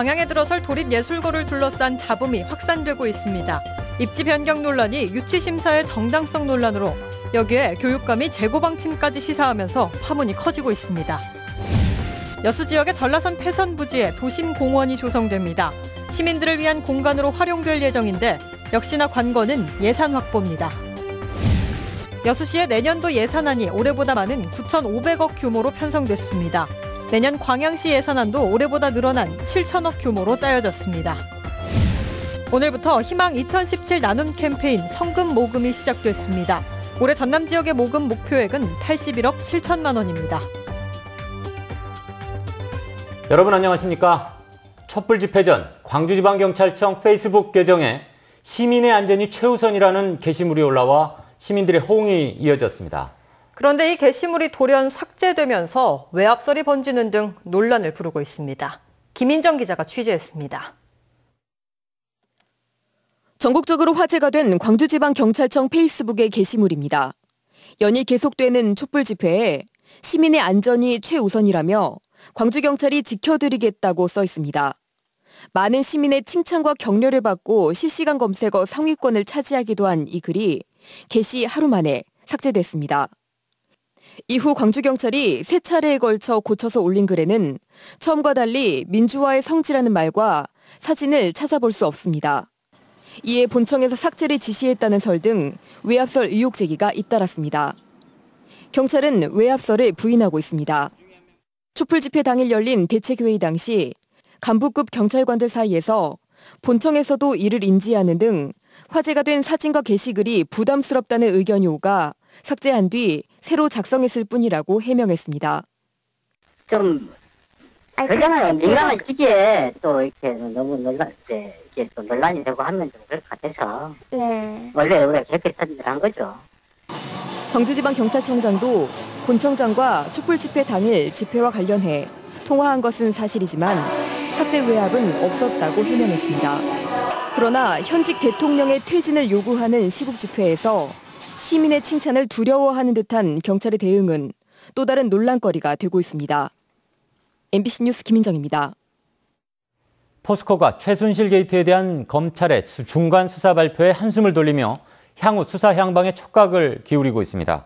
광양에 들어설 도립예술고를 둘러싼 잡음이 확산되고 있습니다. 입지 변경 논란이 유치심사의 정당성 논란으로 여기에 교육감이 재고방침까지 시사하면서 파문이 커지고 있습니다. 여수 지역의 전라선 패선 부지에 도심공원이 조성됩니다. 시민들을 위한 공간으로 활용될 예정인데 역시나 관건은 예산 확보입니다. 여수시의 내년도 예산안이 올해보다 많은 9,500억 규모로 편성됐습니다. 내년 광양시 예산안도 올해보다 늘어난 7천억 규모로 짜여졌습니다. 오늘부터 희망 2017 나눔 캠페인 성금 모금이 시작됐습니다. 올해 전남 지역의 모금 목표액은 81억 7천만 원입니다. 여러분 안녕하십니까? 촛불 집회 전 광주지방경찰청 페이스북 계정에 시민의 안전이 최우선이라는 게시물이 올라와 시민들의 호응이 이어졌습니다. 그런데 이 게시물이 돌연 삭제되면서 외압설이 번지는 등 논란을 부르고 있습니다. 김인정 기자가 취재했습니다. 전국적으로 화제가 된 광주지방경찰청 페이스북의 게시물입니다. 연일 계속되는 촛불 집회에 시민의 안전이 최우선이라며 광주경찰이 지켜드리겠다고 써 있습니다. 많은 시민의 칭찬과 격려를 받고 실시간 검색어 상위권을 차지하기도 한 이 글이 게시 하루 만에 삭제됐습니다. 이후 광주경찰이 세 차례에 걸쳐 고쳐서 올린 글에는 처음과 달리 민주화의 성지라는 말과 사진을 찾아볼 수 없습니다. 이에 본청에서 삭제를 지시했다는 설 등 외압설 의혹 제기가 잇따랐습니다. 경찰은 외압설을 부인하고 있습니다. 촛불 집회 당일 열린 대책회의 당시 간부급 경찰관들 사이에서 본청에서도 이를 인지하는 등 화제가 된 사진과 게시글이 부담스럽다는 의견이 오가 삭제한 뒤 새로 작성했을 뿐이라고 해명했습니다. 좀 그러잖아요. 민감한 주제에 또 이렇게 너무 이렇게 또 논란이 되고 하면 좀 그럴 것 같아서 원래 우리가 그렇게 한 거죠. 광주지방경찰청장도 본청장과 촛불 집회 당일 집회와 관련해 통화한 것은 사실이지만 삭제 외압은 없었다고 해명했습니다. 그러나 현직 대통령의 퇴진을 요구하는 시국 집회에서 시민의 칭찬을 두려워하는 듯한 경찰의 대응은 또 다른 논란거리가 되고 있습니다. MBC 뉴스 김인정입니다. 포스코가 최순실 게이트에 대한 검찰의 중간 수사 발표에 한숨을 돌리며 향후 수사 향방에 촉각을 기울이고 있습니다.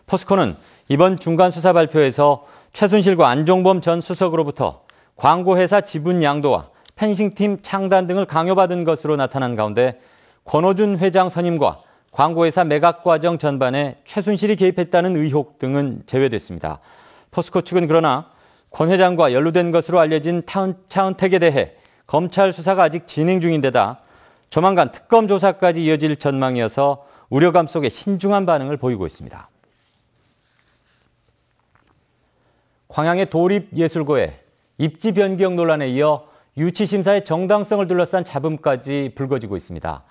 포스코는 이번 중간 수사 발표에서 최순실과 안종범 전 수석으로부터 광고회사 지분 양도와 펜싱팀 창단 등을 강요받은 것으로 나타난 가운데 권오준 회장 선임과 광고회사 매각 과정 전반에 최순실이 개입했다는 의혹 등은 제외됐습니다. 포스코 측은 그러나 권 회장과 연루된 것으로 알려진 차은택에 대해 검찰 수사가 아직 진행 중인데다 조만간 특검 조사까지 이어질 전망이어서 우려감 속에 신중한 반응을 보이고 있습니다. 광양의 도립예술고에 입지 변경 논란에 이어 유치심사의 정당성을 둘러싼 잡음까지 불거지고 있습니다.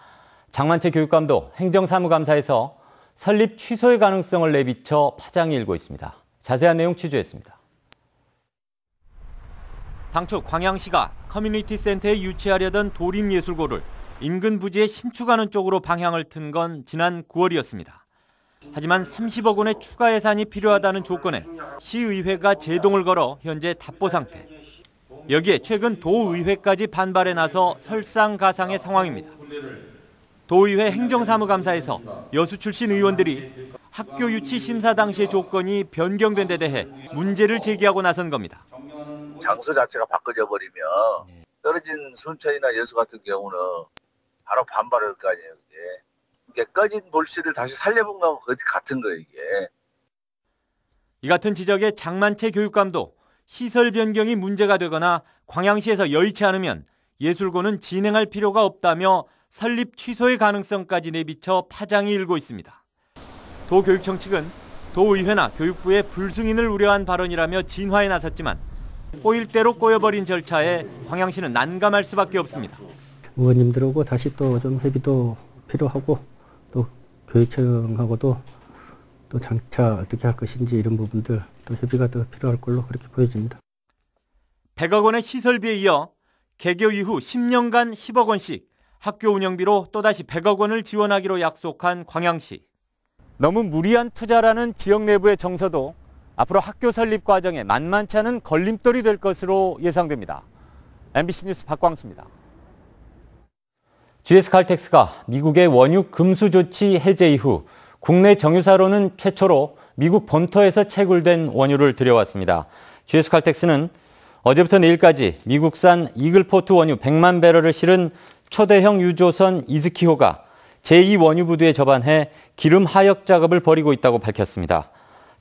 장만채 교육감도 행정사무감사에서 설립 취소의 가능성을 내비쳐 파장이 일고 있습니다. 자세한 내용 취재했습니다. 당초 광양시가 커뮤니티 센터에 유치하려던 도립예술고를 인근 부지에 신축하는 쪽으로 방향을 튼 건 지난 9월이었습니다. 하지만 30억 원의 추가 예산이 필요하다는 조건에 시의회가 제동을 걸어 현재 답보 상태. 여기에 최근 도의회까지 반발에 나서 설상가상의 상황입니다. 도의회 행정사무감사에서 여수 출신 의원들이 학교 유치 심사 당시의 조건이 변경된 데 대해 문제를 제기하고 나선 겁니다. 장소 자체가 바꿔져 버리면 떨어진 순천이나 여수 같은 경우는 바로 반발할 거 아니에요. 이게 꺼진 볼씨를 다시 살려본 거하고 같은 거예요, 이게. 이 같은 지적에 장만채 교육감도 시설 변경이 문제가 되거나 광양시에서 여의치 않으면 예술고는 진행할 필요가 없다며 설립 취소의 가능성까지 내비쳐 파장이 일고 있습니다. 도교육청 측은 도의회나 교육부의 불승인을 우려한 발언이라며 진화에 나섰지만 꼬일 대로 꼬여버린 절차에 광양시는 난감할 수밖에 없습니다. 의원님들하고 다시 또 좀 협의도 필요하고 또 교육청하고도 또 장차 어떻게 할 것인지 이런 부분들 또 협의가 더 필요할 걸로 그렇게 보여집니다. 100억 원의 시설비에 이어 개교 이후 10년간 10억 원씩 학교 운영비로 또다시 100억 원을 지원하기로 약속한 광양시. 너무 무리한 투자라는 지역 내부의 정서도 앞으로 학교 설립 과정에 만만치 않은 걸림돌이 될 것으로 예상됩니다. MBC 뉴스 박광수입니다. GS칼텍스가 미국의 원유 금수 조치 해제 이후 국내 정유사로는 최초로 미국 본토에서 채굴된 원유를 들여왔습니다. GS칼텍스는 어제부터 내일까지 미국산 이글포트 원유 100만 배럴을 실은 초대형 유조선 이즈키호가 제2원유부두에 접안해 기름 하역 작업을 벌이고 있다고 밝혔습니다.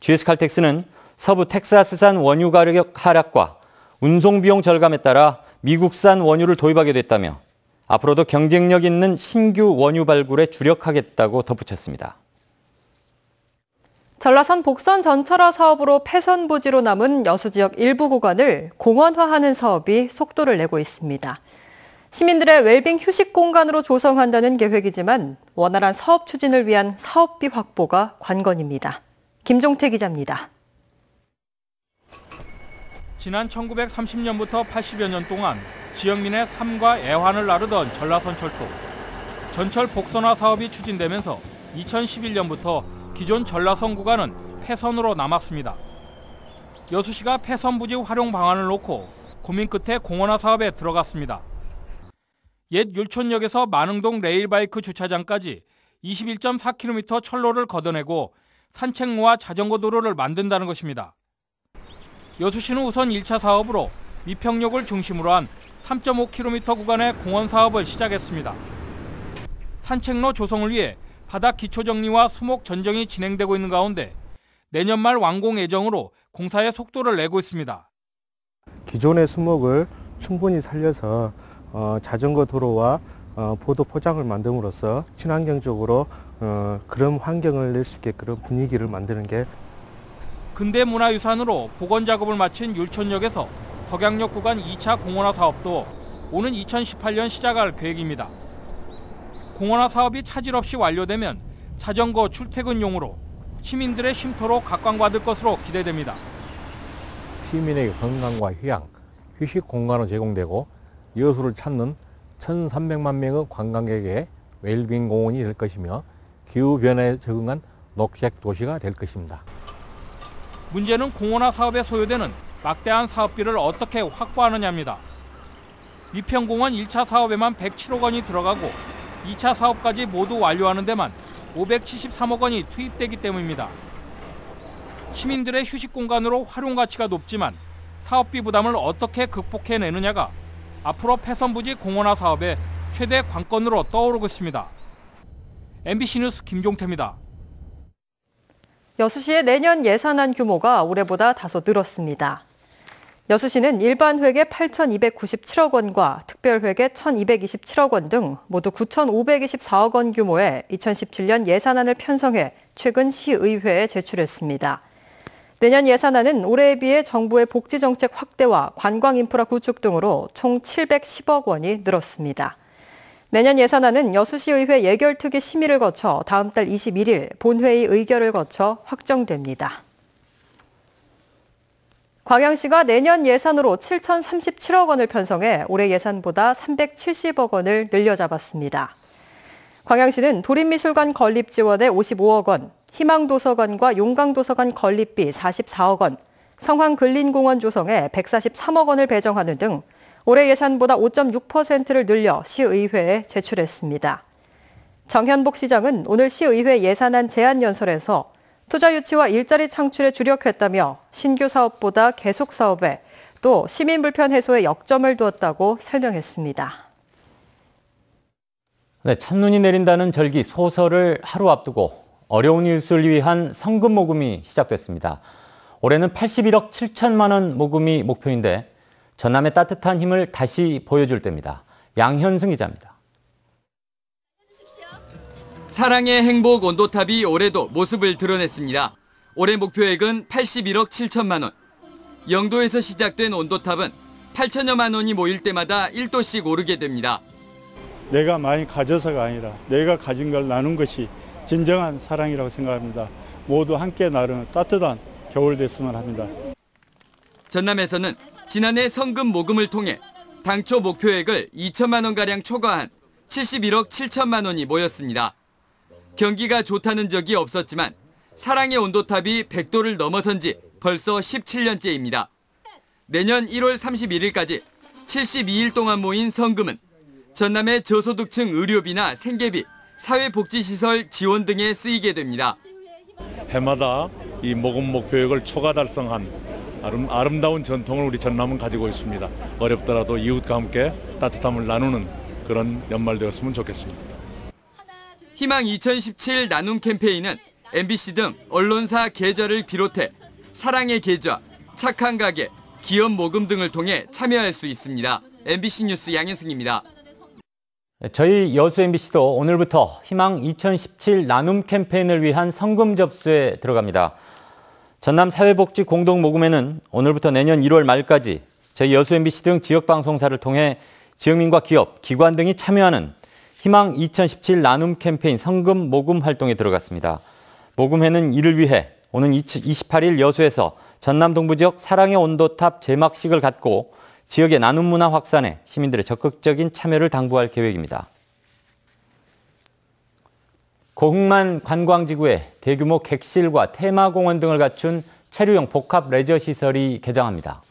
GS칼텍스는 서부 텍사스산 원유 가격 하락과 운송 비용 절감에 따라 미국산 원유를 도입하게 됐다며 앞으로도 경쟁력 있는 신규 원유 발굴에 주력하겠다고 덧붙였습니다. 전라선 복선 전철화 사업으로 폐선 부지로 남은 여수 지역 일부 구간을 공원화하는 사업이 속도를 내고 있습니다. 시민들의 웰빙 휴식 공간으로 조성한다는 계획이지만 원활한 사업 추진을 위한 사업비 확보가 관건입니다. 김종태 기자입니다. 지난 1930년부터 80여 년 동안 지역민의 삶과 애환을 나르던 전라선 철도. 전철 복선화 사업이 추진되면서 2011년부터 기존 전라선 구간은 폐선으로 남았습니다. 여수시가 폐선 부지 활용 방안을 놓고 고민 끝에 공원화 사업에 들어갔습니다. 옛 율촌역에서 만흥동 레일바이크 주차장까지 21.4km 철로를 걷어내고 산책로와 자전거 도로를 만든다는 것입니다. 여수시는 우선 1차 사업으로 미평역을 중심으로 한 3.5km 구간의 공원 사업을 시작했습니다. 산책로 조성을 위해 바닥 기초 정리와 수목 전정이 진행되고 있는 가운데 내년 말 완공 예정으로 공사에 속도를 내고 있습니다. 기존의 수목을 충분히 살려서 자전거 도로와 보도 포장을 만듦으로써 친환경적으로 그런 환경을 낼 수 있게 그런 분위기를 만드는 게 근대문화유산으로 복원 작업을 마친 율촌역에서 덕양역 구간 2차 공원화 사업도 오는 2018년 시작할 계획입니다. 공원화 사업이 차질 없이 완료되면 자전거 출퇴근용으로 시민들의 쉼터로 각광받을 것으로 기대됩니다. 시민에게 건강과 휴양, 휴식 공간으로 제공되고 여수를 찾는 1,300만 명의 관광객의 웰빙 공원이 될 것이며 기후변화에 적응한 녹색 도시가 될 것입니다. 문제는 공원화 사업에 소요되는 막대한 사업비를 어떻게 확보하느냐입니다. 미평공원 1차 사업에만 107억 원이 들어가고 2차 사업까지 모두 완료하는 데만 573억 원이 투입되기 때문입니다. 시민들의 휴식 공간으로 활용 가치가 높지만 사업비 부담을 어떻게 극복해내느냐가 앞으로 폐선부지 공원화 사업의 최대 관건으로 떠오르고 있습니다. MBC 뉴스 김종태입니다. 여수시의 내년 예산안 규모가 올해보다 다소 늘었습니다. 여수시는 일반 회계 8,297억 원과 특별 회계 1,227억 원 등 모두 9,524억 원 규모의 2017년 예산안을 편성해 최근 시의회에 제출했습니다. 내년 예산안은 올해에 비해 정부의 복지정책 확대와 관광 인프라 구축 등으로 총 710억 원이 늘었습니다. 내년 예산안은 여수시의회 예결특위 심의를 거쳐 다음 달 21일 본회의 의결을 거쳐 확정됩니다. 광양시가 내년 예산으로 7,037억 원을 편성해 올해 예산보다 370억 원을 늘려잡았습니다. 광양시는 도립미술관 건립 지원에 55억 원, 희망도서관과 용강도서관 건립비 44억 원, 성황근린공원 조성에 143억 원을 배정하는 등 올해 예산보다 5.6%를 늘려 시의회에 제출했습니다. 정현복 시장은 오늘 시의회 예산안 제안 연설에서 투자 유치와 일자리 창출에 주력했다며 신규 사업보다 계속 사업에 또 시민 불편 해소에 역점을 두었다고 설명했습니다. 네, 첫눈이 내린다는 절기 소설을 하루 앞두고 어려운 이웃을 위한 성금 모금이 시작됐습니다. 올해는 81억 7천만 원 모금이 목표인데 전남의 따뜻한 힘을 다시 보여줄 때입니다. 양현승 기자입니다. 사랑의 행복 온도탑이 올해도 모습을 드러냈습니다. 올해 목표액은 81억 7천만 원. 영도에서 시작된 온도탑은 8천여만 원이 모일 때마다 1도씩 오르게 됩니다. 내가 많이 가져서가 아니라 내가 가진 걸 나눈 것이 진정한 사랑이라고 생각합니다. 모두 함께 나르는 따뜻한 겨울 됐으면 합니다. 전남에서는 지난해 성금 모금을 통해 당초 목표액을 2천만 원가량 초과한 71억 7천만 원이 모였습니다. 경기가 좋다는 적이 없었지만 사랑의 온도탑이 100도를 넘어선 지 벌써 17년째입니다. 내년 1월 31일까지 72일 동안 모인 성금은 전남의 저소득층 의료비나 생계비, 사회복지시설 지원 등에 쓰이게 됩니다. 해마다 이 모금 목표액을 초과 달성한 아름다운 전통을 우리 전남은 가지고 있습니다. 어렵더라도 이웃과 함께 따뜻함을 나누는 그런 연말 되었으면 좋겠습니다. 희망 2017 나눔 캠페인은 MBC 등 언론사 계좌를 비롯해 사랑의 계좌, 착한 가게, 기업 모금 등을 통해 참여할 수 있습니다. MBC 뉴스 양현승입니다. 저희 여수 MBC도 오늘부터 희망 2017 나눔 캠페인을 위한 성금 접수에 들어갑니다. 전남 사회복지 공동모금회는 오늘부터 내년 1월 말까지 저희 여수 MBC 등 지역방송사를 통해 지역민과 기업, 기관 등이 참여하는 희망 2017 나눔 캠페인 성금 모금 활동에 들어갔습니다. 모금회는 이를 위해 오는 28일 여수에서 전남 동부 지역 사랑의 온도탑 제막식을 갖고 지역의 나눔 문화 확산에 시민들의 적극적인 참여를 당부할 계획입니다. 고흥만 관광지구에 대규모 객실과 테마공원 등을 갖춘 체류형 복합 레저 시설이 개장합니다.